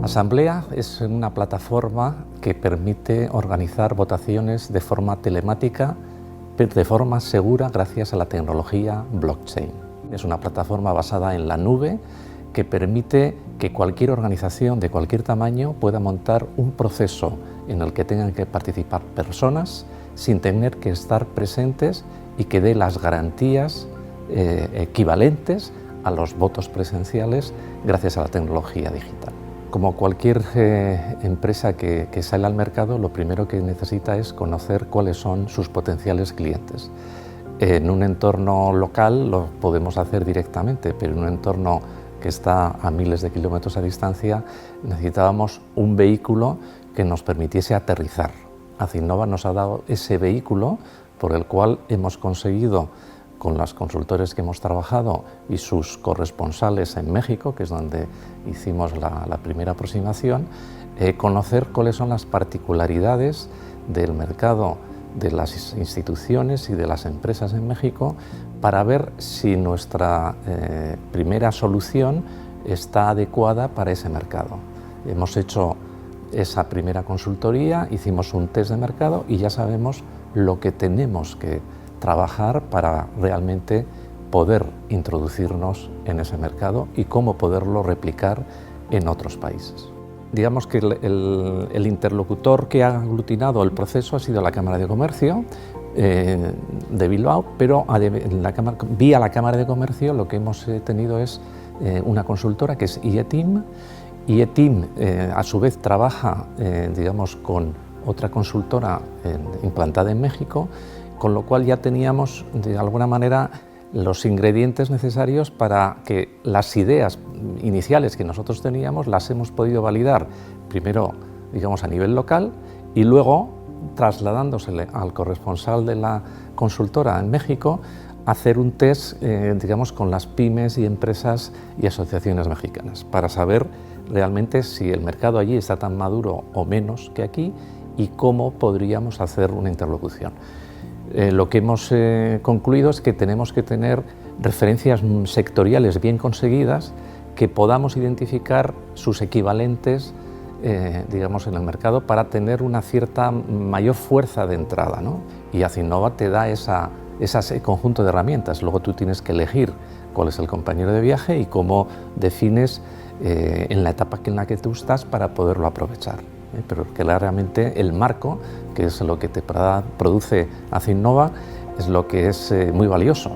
Asamblea es una plataforma que permite organizar votaciones de forma telemática, pero de forma segura gracias a la tecnología blockchain. Es una plataforma basada en la nube que permite que cualquier organización de cualquier tamaño pueda montar un proceso en el que tengan que participar personas sin tener que estar presentes y que dé las garantías equivalentes a los votos presenciales gracias a la tecnología digital. Como cualquier empresa que sale al mercado, lo primero que necesita es conocer cuáles son sus potenciales clientes. En un entorno local lo podemos hacer directamente, pero en un entorno que está a miles de kilómetros a distancia necesitábamos un vehículo que nos permitiese aterrizar. Acinnova nos ha dado ese vehículo por el cual hemos conseguido, con los consultores que hemos trabajado y sus corresponsales en México, que es donde hicimos la primera aproximación, conocer cuáles son las particularidades del mercado de las instituciones y de las empresas en México para ver si nuestra primera solución está adecuada para ese mercado. Hemos hecho esa primera consultoría, hicimos un test de mercado y ya sabemos lo que tenemos que trabajar para realmente poder introducirnos en ese mercado y cómo poderlo replicar en otros países. Digamos que el interlocutor que ha aglutinado el proceso ha sido la Cámara de Comercio de Bilbao, pero vía la Cámara de Comercio lo que hemos tenido es una consultora que es IETIM. IETIM a su vez trabaja digamos, con otra consultora implantada en México, con lo cual ya teníamos de alguna manera los ingredientes necesarios para que las ideas iniciales que nosotros teníamos las hemos podido validar primero, digamos, a nivel local y luego trasladándosele al corresponsal de la consultora en México hacer un test, digamos, con las pymes y empresas y asociaciones mexicanas para saber realmente si el mercado allí está tan maduro o menos que aquí y cómo podríamos hacer una interlocución. Lo que hemos concluido es que tenemos que tener referencias sectoriales bien conseguidas que podamos identificar sus equivalentes digamos, en el mercado para tener una cierta mayor fuerza de entrada, ¿no? Y Acinnova te da ese conjunto de herramientas. Luego tú tienes que elegir cuál es el compañero de viaje y cómo defines en la etapa en la que tú estás para poderlo aprovechar. Pero que realmente el marco, que es lo que te produce Acinnova, es lo que es muy valioso.